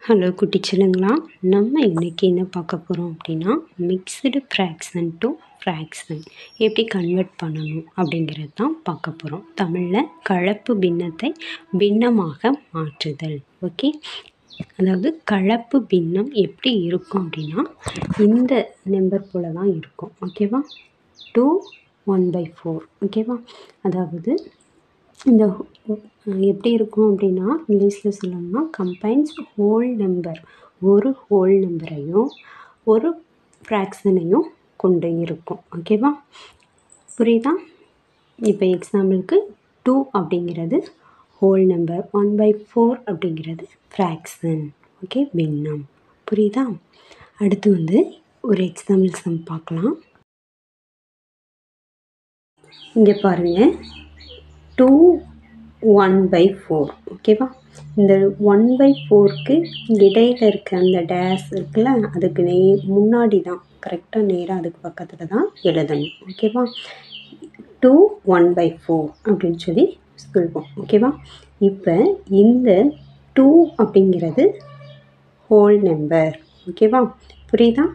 Hello குட்டிச்சலுங்களா, நம்ம இன்றைக்கி என்ன பார்க்க போகிறோம் அப்படின்னா, மிக்ஸ்டு ஃப்ராக்ஷன் டு ஃப்ராக்ஷன் எப்படி கன்வெர்ட் பண்ணணும் அப்படிங்கிறது தான் பார்க்க போகிறோம். தமிழில் கலப்பு பின்னத்தை பின்னமாக மாற்றுதல். ஓகே, அதாவது கலப்பு பின்னம் எப்படி இருக்கும் அப்படின்னா, இந்த நம்பர் போல் தான் இருக்கும். ஓகேவா, 2 1/4. ஓகேவா, அதாவது இந்த எப்படி இருக்கும் அப்படின்னா, இங்கிலீஷில் சொல்லணும்னா கம்பைன்ஸ் ஹோல் நம்பர், ஒரு ஹோல் நம்பரையும் ஒரு ஃப்ராக்ஷனையும் கொண்டு இருக்கும். ஓகேவா, புரியுதா? இப்போ எக்ஸாம்பிளுக்கு 2 அப்படிங்கிறது ஹோல் நம்பர், 1/4 அப்படிங்கிறது ஃப்ராக்ஷன். ஓகே, பின்னம். புரியுதா? அடுத்து ஒரு எக்ஸாம்பிள் சம் பார்க்கலாம். இங்கே பாருங்கள், 2 1/4. ஓகேவா, இந்த 1/4க்கு இடையில் இருக்க அந்த டேஸ் இருக்குல்ல, அதுக்கு முன்னாடி தான் கரெக்டாக நேராக அதுக்கு பக்கத்தில் தான் எழுதணும். ஓகேவா, 2 1/4 அப்படின்னு சொல்லி சொல்லுவோம். ஓகேவா, இப்போ இந்த 2 அப்படிங்கிறது ஹோல் நம்பர். ஓகேவா, புரியுதா?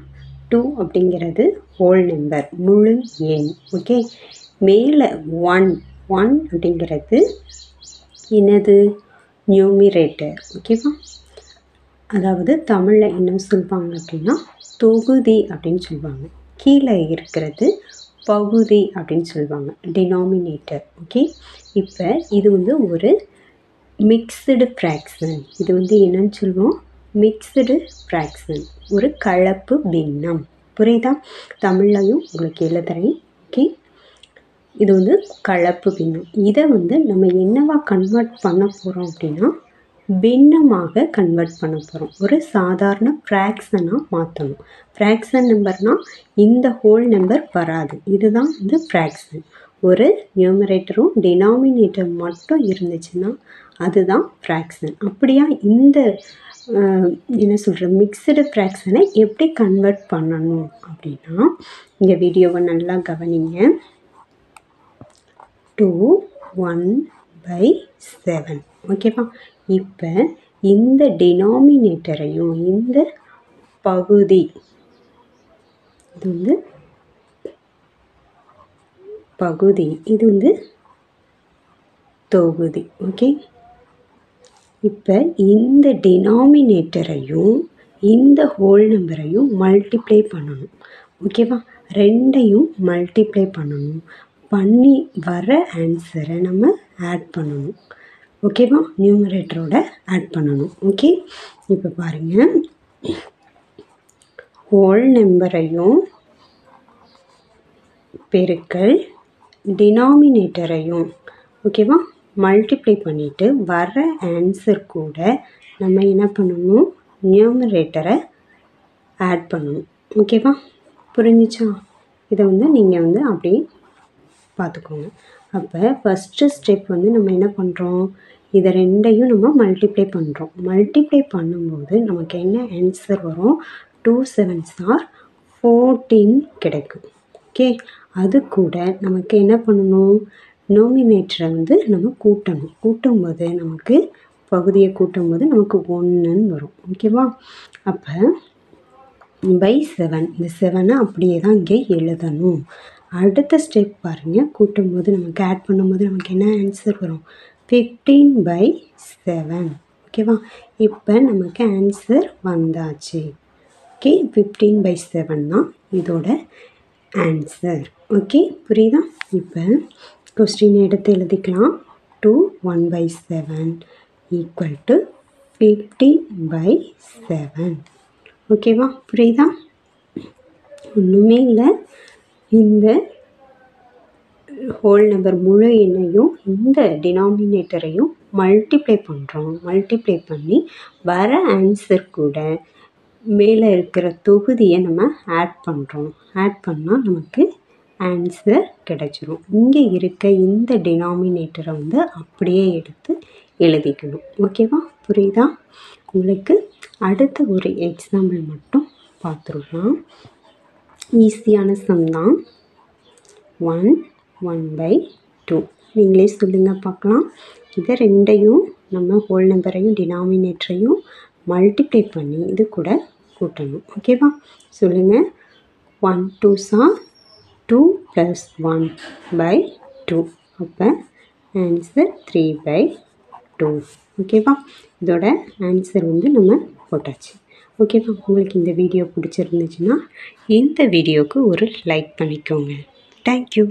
2 அப்படிங்கிறது ஹோல் நம்பர், முழு எண். ஓகே, மேலே 1 அப்படிங்கிறது என்னது? நியூமிரேட்டர். ஓகேவா, அதாவது தமிழில் என்ன சொல்லுவாங்க அப்படின்னா தொகுதி அப்படின்னு சொல்லுவாங்க. கீழே இருக்கிறது பகுதி அப்படின்னு சொல்லுவாங்க, டினாமினேட்டர். ஓகே, இப்போ இது ஒரு மிக்ஸ்டு ஃப்ராக்ஷன். இது என்னன்னு சொல்லுவோம்? மிக்ஸ்டு ஃப்ராக்ஷன், ஒரு கலப்பு பின்னம். புரியுதா? தமிழ்லையும் உங்களுக்கு எழுதுறேன். ஓகே, இது கலப்பு பின்னம். இதை நம்ம என்னவா கன்வெர்ட் பண்ண போகிறோம் அப்படின்னா, பின்னமாக கன்வெர்ட் பண்ண போகிறோம். ஒரு சாதாரண ஃப்ராக்ஷனாக மாற்றணும். ஃப்ராக்ஷன் நம்பர்னால் இந்த ஹோல் நம்பர் வராது. இதுதான் ஃப்ராக்ஷன். ஒரு நியூமரேட்டரும் டினாமினேட்டர் மட்டும் இருந்துச்சுன்னா அதுதான் ஃப்ராக்ஷன். அப்படியா இந்த என்ன சொல்கிற மிக்ஸ்டு ஃப்ராக்ஷனை எப்படி கன்வெர்ட் பண்ணணும் அப்படின்னா, இந்த வீடியோவை நல்லா கவனிங்க. 2 1/7. ஓகேவா, இப்போ இந்த டினாமினேட்டரையும் இந்த பகுதி, இது பகுதி, இது தொகுதி. ஓகே, இப்போ இந்த டினாமினேட்டரையும் இந்த ஹோல் நம்பரையும் மல்டிப்ளை பண்ணணும். ஓகேவா, ரெண்டையும் மல்டிப்ளை பண்ணணும். பண்ணி வர ஆன்சரை நம்ம ஆட் பண்ணணும். ஓகேவா, நியூமரேட்டரோட ஆட் பண்ணணும். ஓகே, இப்போ பாருங்கள், ஹோல் நம்பரையும் பெருக்கல் டினாமினேட்டரையும் ஓகேவா மல்டிப்ளை பண்ணிவிட்டு வர ஆன்சர் கூட நம்ம என்ன பண்ணணும்? நியூமரேட்டரை ஆட் பண்ணணும். ஓகேவா, புரிஞ்சிச்சா? இதை நீங்கள் அப்படியே பார்த்துக்கோங்க. அப்போ ஃபஸ்ட்டு ஸ்டெப் நம்ம என்ன பண்ணுறோம்? இதை ரெண்டையும் நம்ம மல்டிப்ளை பண்ணுறோம். மல்டிப்ளை பண்ணும்போது நமக்கு என்ன ஆன்சர் வரும்? 2 7s are 14 கிடைக்கும். ஓகே, அது கூட நமக்கு என்ன பண்ணணும்? நோமினேட்டரை நம்ம கூட்டணும். கூட்டும்போது நமக்கு பகுதியை கூட்டும்போது நமக்கு 1ன்னு வரும். ஓகேவா, அப்போ /7, இந்த 7 அப்படியே தான் இங்கே எழுதணும். அடுத்த ஸ்டெப் பாருங்கள், கூட்டும்போது நமக்கு ஆட் பண்ணும்போது நமக்கு என்ன ஆன்சர் வரும்? 15/7. ஓகேவா, இப்போ நமக்கு ஆன்சர் வந்தாச்சு. ஓகே, 15/7 தான் இதோட ஆன்சர். ஓகே, புரியுதா? இப்போ கொஸ்டின் எடுத்து எழுதிக்கலாம். 2 1/7 ஈக்குவல் டு 15/7. ஓகேவா, புரியுதா? ஒன்றுமே இல்லை, இந்த ஹோல் நம்பர் முழு எண்ணையும் இந்த டினாமினேட்டரையும் மல்டிப்ளை பண்ணுறோம். மல்டிப்ளை பண்ணி வர ஆன்சர் கூட மேலே இருக்கிற தொகுதியை நம்ம ஆட் பண்ணுறோம். ஆட் பண்ணால் நமக்கு ஆன்சர் கிடச்சிரும். இங்கே இருக்க இந்த டினாமினேட்டரை அப்படியே எடுத்து எழுதிக்கணும். ஓகேவா, புரியுதா? உங்களுக்கு அடுத்த ஒரு எக்ஸாம்பிள் மட்டும் பார்த்துருக்கலாம். ஈஸியான சம் தான். 1 1/2. நீங்களே சொல்லுங்கள் பார்க்கலாம். இதை ரெண்டையும் நம்ம ஹோல் நம்பரையும் டினாமினேட்டரையும் மல்டிப்ளை பண்ணி இது கூட கூட்டணும். ஓகேவா? சொல்லுங்கள். 1 2s are 2 + 1 / 2. அப்போ ஆன்சர் 3/2. ஓகேவா? இதோட ஆன்சர் வந்து நம்ம போட்டாச்சு. ஓகேவா? உங்களுக்கு இந்த வீடியோ பிடிச்சிருந்துச்சுன்னா இந்த வீடியோவுக்கு ஒரு லைக் பண்ணிக்கோங்க. தேங்க்யூ.